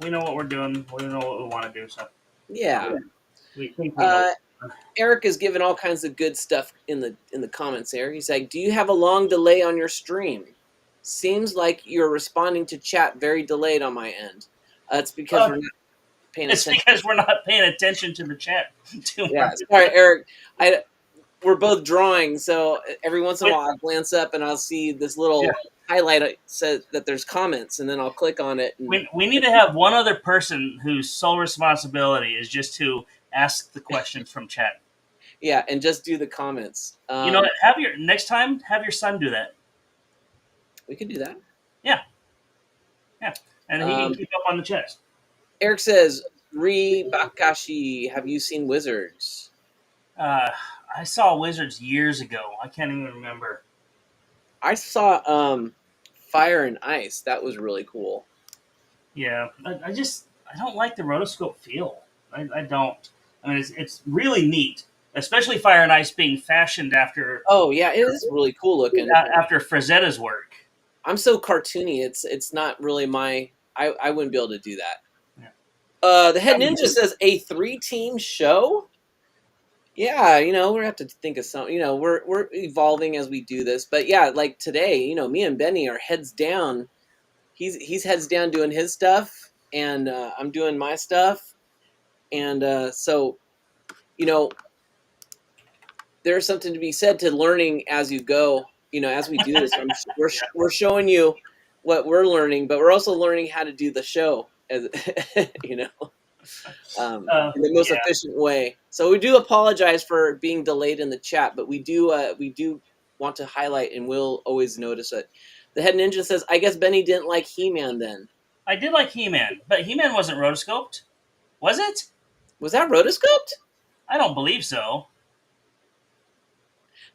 we know what we're doing. We know what we want to do. So Yeah. we think we know. Eric is giving all kinds of good stuff in the comments here. He's like, "Do you have a long delay on your stream? Seems like you're responding to chat very delayed on my end." It's because Uh, we're not paying it's attention. because we're not paying attention to the chat too Yeah, much. sorry, Eric. We're both drawing, so every once in a But, while I'll glance up and I'll see this yeah, little highlight that says that there's comments, and then I'll click on it. And we need to have one other person whose sole responsibility is just to ask the questions from chat. yeah, and just do the comments. You know what? Have your next time. Have your son do that. We could do that. Yeah, yeah, and he can Um, keep up on the chats. Eric says, "Re Bakashi, have you seen Wizards?" Uh, I saw Wizards years ago. I can't even remember. I saw Fire and Ice. That was really cool. Yeah, I don't like the rotoscope feel. I don't. I mean, it's really neat, especially Fire and Ice being fashioned after Oh yeah, it is really cool looking. after Frazetta's work. I'm so cartoony. It's not really my. I wouldn't be able to do that. Yeah. The head ninja says a 3-team show. Yeah, we're gonna have to think of something. We're evolving as we do this, but yeah, like today, me and Benny are heads down. He's heads down doing his stuff, and I'm doing my stuff, and so you know, there's something to be said to learning as you go. As we do this, we're showing you what we're learning, but we're also learning how to do the show, as in the most Yeah. efficient way. So we do apologize for being delayed in the chat, but we do want to highlight, and we'll always notice it. The head ninja says, "I guess Benny didn't like He-Man then." I did like He-Man, but He-Man wasn't rotoscoped, was it? Was that rotoscoped? I don't believe so.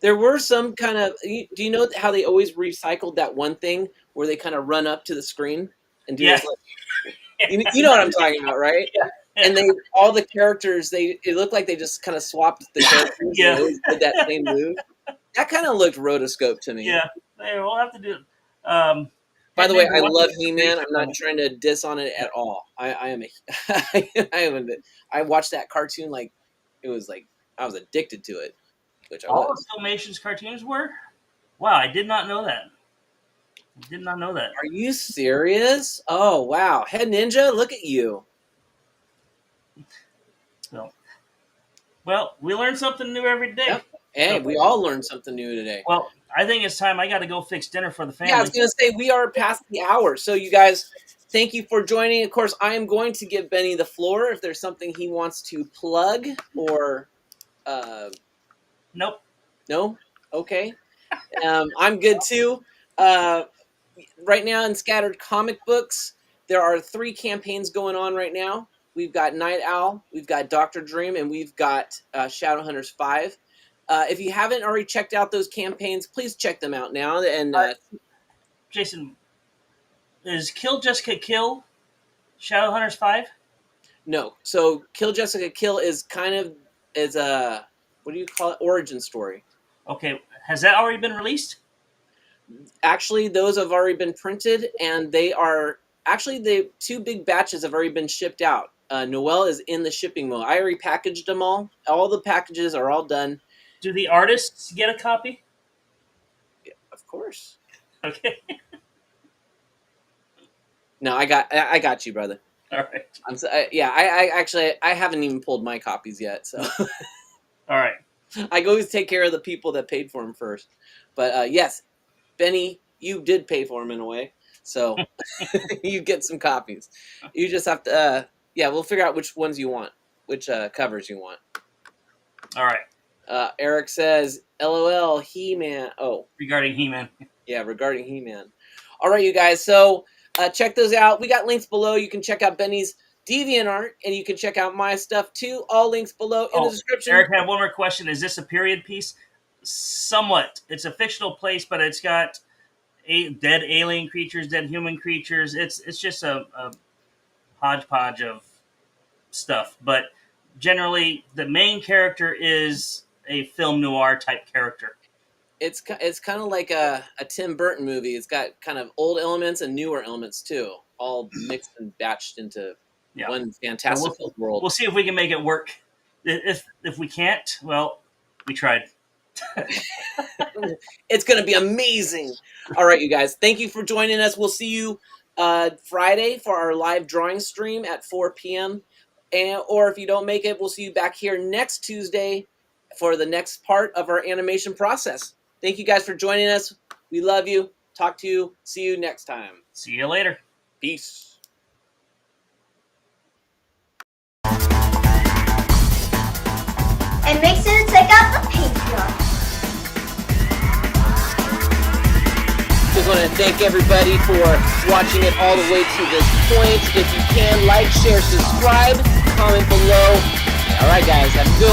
There were some kind of. Do you know how they always recycled that one thing where they kind of run up to the screen and do Yeah. this? You know what I'm talking about, right? Yeah. And all the characters, it looked like they just kind of swapped the characters. Yeah. And always did that same move. That kind of looked rotoscope to me. Yeah, we'll have to do. By the way, I What's love the He-Man. I'm not base trying to diss on it at all. I am I watched that cartoon like it was like I was addicted to it, which I all was. of Filmation's cartoons were? Wow, I did not know that. I did not know that. Are you serious? Oh wow, Head Ninja, look at you. So, well, we learn something new every day. Yep. Hey, we all learned something new today. Well, I think it's time I got to go fix dinner for the family. Yeah, I was going to say we are past the hour. So you guys, thank you for joining. Of course, I am going to give Benny the floor if there's something he wants to plug or Nope. no? Okay. I'm good too. Right now in Scattered Comic Books, there are 3 campaigns going on right now. We've got Night Owl, we've got Dr. Dream, and we've got Shadowhunters 5. If you haven't already checked out those campaigns, please check them out now. And Jason, is Kill Jessica Kill Shadowhunters 5? No. So Kill Jessica Kill is kind of a what do you call it? Origin story. Okay, has that already been released? Actually, those have already been printed, and they are actually the 2 big batches have already been shipped out. Noel is in the shipping mode. I already packaged them all. All the packages are all done. Do the artists get a copy? Yeah, of course. Okay. No, I got you, brother. All right. I actually I haven't even pulled my copies yet, so All right. I always take care of the people that paid for them first. But yes, Benny, you did pay for them in a way, so you get some copies. You just have to, we'll figure out which ones you want, which covers you want. All right. Eric says, "LOL, He-Man." Oh, Regarding He-Man. yeah, regarding He-Man. All right, you guys. So check those out. We got links below. You can check out Benny's DeviantArt, and you can check out my stuff too. All links below in the description. Eric, I have one more question. Is this a period piece? Somewhat. It's a fictional place, but it's got dead alien creatures, dead human creatures. It's just a hodgepodge of stuff. But generally, the main character is a film noir type character. It's kind of like a Tim Burton movie. It's got kind of old elements and newer elements too, all mixed and batched into one fantastical world. We'll see if we can make it work. If we can't, well, we tried. It's going to be amazing. All right, you guys. Thank you for joining us. We'll see you Friday for our live drawing stream at 4 p.m. Or if you don't make it, we'll see you back here next Tuesday for the next part of our animation process. Thank you guys for joining us. We love you. Talk to you. See you next time. See you later. Peace. And make sure to check out the Patreon. Just want to thank everybody for watching it all the way to this point. If you can, like, share, subscribe, comment below. All right, guys, have a good one.